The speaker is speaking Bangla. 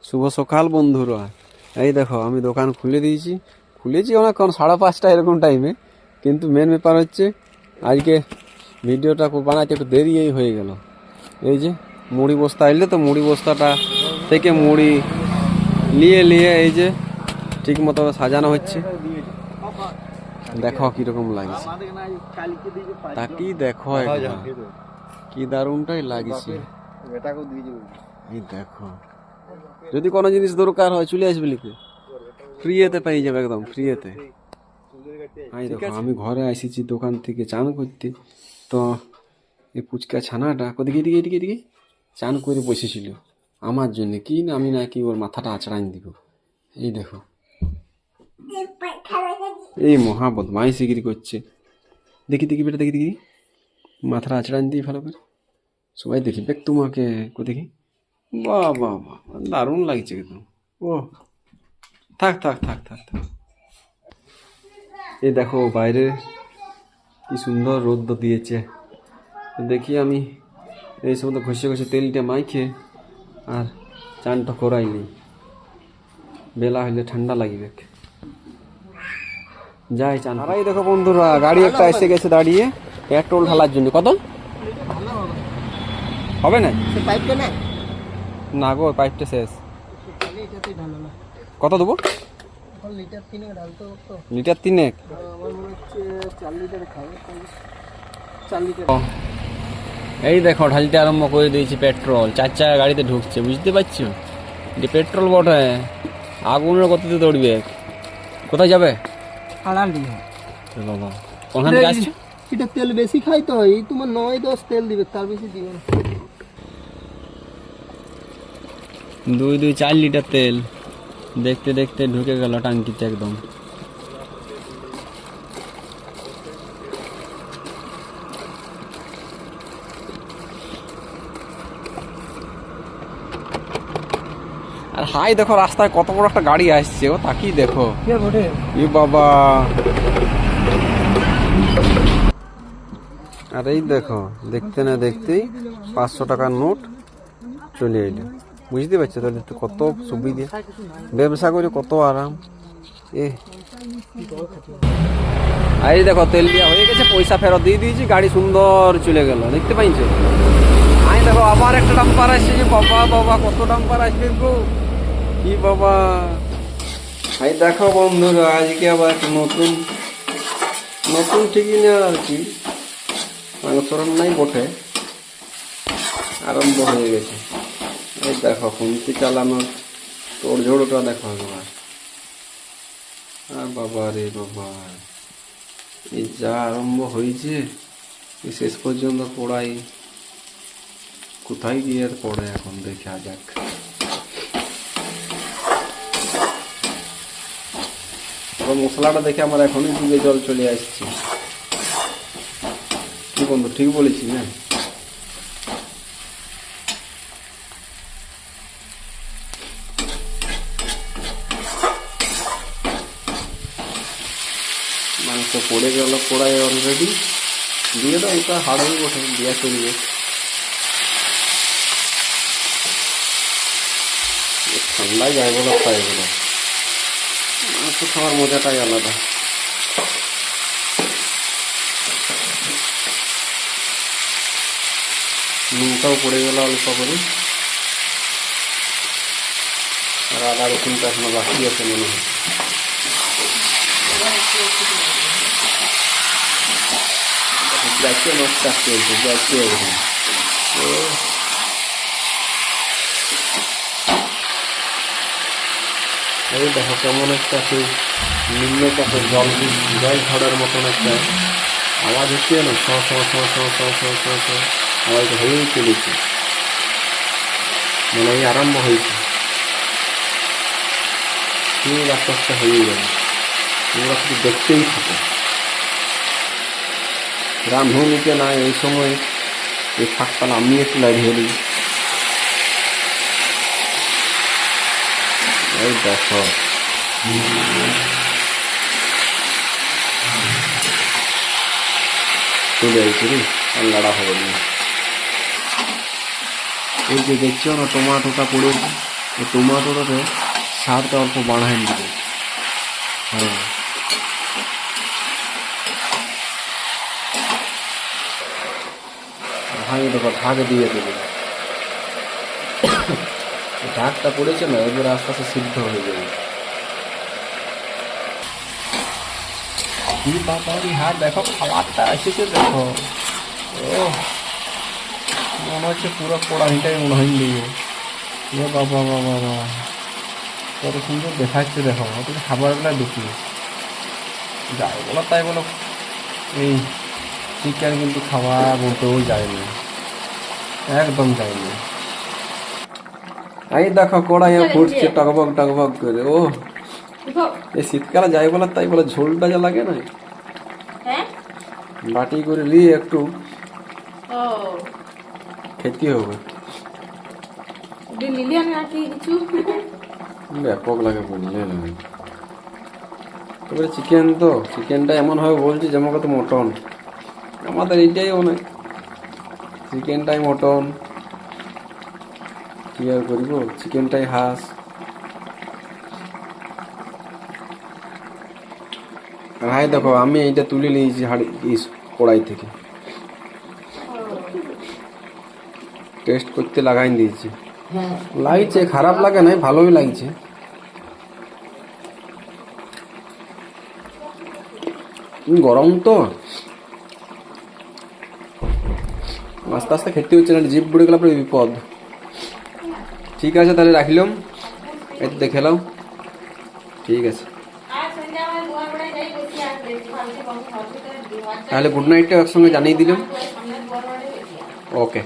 শুভ সকাল বন্ধুরা। এই দেখো আমি দোকান খুলেছি অনেকক্ষণ 5:30 এরকম টাইমে, কিন্তু মেন ব্যাপার হচ্ছে আজকে ভিডিওটা বানাতে একটু দেরি হয়ে গেল। এই যে মুড়ি বস্তা এলে, তো মুড়ি বস্তাটা থেকে মুড়ি নিয়ে এই যে ঠিক মতো সাজানো হচ্ছে। দেখো কিরকম লাগছে, তাকি দেখো কি দারুণটাই লাগছে। এই দেখো, যদি কোনো জিনিস দরকার হয় চলে আসবে লিখে, ফ্রিতে পেয়ে যাবে, একদম ফ্রিতে। দেখো আমি ঘরে এসেছি দোকান থেকে চান করতে, তো এই ফুচকা ছানাটা এদিকে চান করে বসেছিল আমার জন্য, কি না আমি নাকি ওর মাথাটা আঁচড়ান দিব। এই দেখো এই মহা বদমাইশিগিরি করছে। দেখি বেটা দেখি মাথাটা আঁচড়ান দিই ভালো করে, সবাই দেখি তোমাকে দেখি। বাহ বাহ বাহ, দারুণ লাগছে একদম। ও থাক। এই দেখো বাইরে কি সুন্দর রোদ দিয়েছে। দেখি আমি এই সময় ঘষে তেলটা মাইখে আর চানটা করাইনি, বেলা হইলে ঠান্ডা লাগবে। যাই চান। আর এই দেখো বন্ধুরা, গাড়ি একটা এসে গেছে দাঁড়িয়ে পেট্রোল ঢালার জন্য। কত হবে না? না গো, পাইপটা শেষ। কত দেবো? লিটার 3 এই দেখো ঢালতে আরম্ভ করে দিয়েছি পেট্রোল, 4 চাকা গাড়িতে ঢুকছে, বুঝতে পারছো? যে পেট্রোল বটে, আগুনের গতিতে দৌড়বে। কোথায় যাবে? বাবা কোনখান থেকে আসছে? এটা তেল বেশি খাই তো, এই তোমার 9-10 তেল দিবে, তার বেশি দিবে না। 4 লিটার তেল দেখতে দেখতে ঢুকে গেল টাঙ্কিতে একদম। আর হাই দেখো রাস্তায় কত বড় একটা গাড়ি আসছে, ও তাকিয়ে দেখো। এ বাবা, আর এই দেখো দেখতে না দেখতেই 500 টাকার নোট চলে এলো। বুঝতে পারছো তাহলে তো কত সুবিধা, ব্যবসা করে কত আরাম। এই দেখো তেল দেওয়া হয়ে গেছে, পয়সা ফেরত দিয়ে দিয়েছি, গাড়ি সুন্দর চলে গেল। দেখতে পাইছো? আমি দেখো আবার একটা ডাম্পার আসছে। যে বাবা কত ডাম্পার আসবে গো, কি বাবা। এই দেখো বন্ধুরা, আজকে আবার একটা নতুন ঠিকই না আর কি, মাংসর নাই বটে, আরম্ভ হয়ে গেছে। এই দেখো খুন্তি চালানোর তোড়ঝোড়টা দেখো একবার। আর বাবা রে বাবা, এই যা আরম্ভ হয়েছে, শেষ পর্যন্ত পড়াই কোথায় গিয়ে পড়ে এখন দেখা যাক। মশলাটা দেখে আমার এখনই জিভে জল চলে আসছে। কি বন্ধু, ঠিক বলেছি না? মাংস পড়ে গেল পোড়ায় অলরেডি, দিয়ে দাও। এটা হাড় হয়ে ওঠে, দিয়া চলবে। ঠান্ডায় যায় বলো, খায় বলো, মাংস খাওয়ার মজাটাই আলাদা। নুনটাও পড়ে গেল অল্প করে, আর আদা রসুনটা এখনো বাকি আছে মনে হয়। যাচ্ছে নষ্ট আসতে হয়েছে, যাচ্ছে এরকম। এই দেখো কেমন একটা সেই নিম্ন চাপের জল ঝড়ের মতন একটা আওয়াজ হচ্ছে না, আওয়াজ হয়েই চলেছে, মানে এই আরম্ভ হয়েছে। ঠিক আস্তে আস্তে হয়ে যাবে, তোমরা শুধু দেখতেই থাকো। রামধনুতে না এই সময় এই ফাঁকতাল আমি একটু লাগিয়ে দিই। এই দেখো চলে আসছে রে, আর লড়া হবে না। এই যে দেখছো না টমাটোটা পড়েছে, এই টমাটোটাতে স্বাদটা অল্প বাড়ায় দিবে। হ্যাঁ, দেখো ঢাক দিয়ে দেবে। ঢাকটা পড়েছে না, এবার আস্তে আস্তে সিদ্ধ হয়ে যাবে। কি বাবারি, হ্যাঁ দেখো খাবারটা এসেছে দেখো। ও মনে হচ্ছে পুরো কড়াইটাই মনে হয় নিয়ে। বাবা বাবা বাবা, কত সুন্দর দেখাচ্ছে দেখো। অথচ খাবারগুলো দেখি যাই বলো তাই বলো, এই চিকেন কিন্তু খাওয়া বলতেও যায় না, একদম যায় না। এই দেখো কড়াইয়ে ফুটছে টকবক টকবক করে। ও এই শীতকালে যাই বলে তাই বলে ঝোলটা যা লাগে না, বাটি করে নিয়ে একটু খেতে হবে, ব্যাপক লাগে বুঝলে না। তারপরে চিকেন, তো চিকেনটা এমন হবে বলছি যেমন কত মটন, আমাদের এইটাই অনেক, চিকেনটাই মটন, কি আর করিব, চিকেনটাই হাঁস। হাই দেখো আমি এইটা তুলে নিয়েছি কড়াই থেকে, টেস্ট করতে লাগাই দিয়েছি। লাগছে, খারাপ লাগে না, ভালোই লাগছে। গরম তো আস্তে আস্তে খেতে হচ্ছে, না জিভ বুড়ে গেলে পরে বিপদ। ঠিক আছে তাহলে রাখলাম, এই দেখে নাও। ঠিক আছে তাহলে গুড নাইটটা একসঙ্গে জানিয়ে দিলাম। ওকে।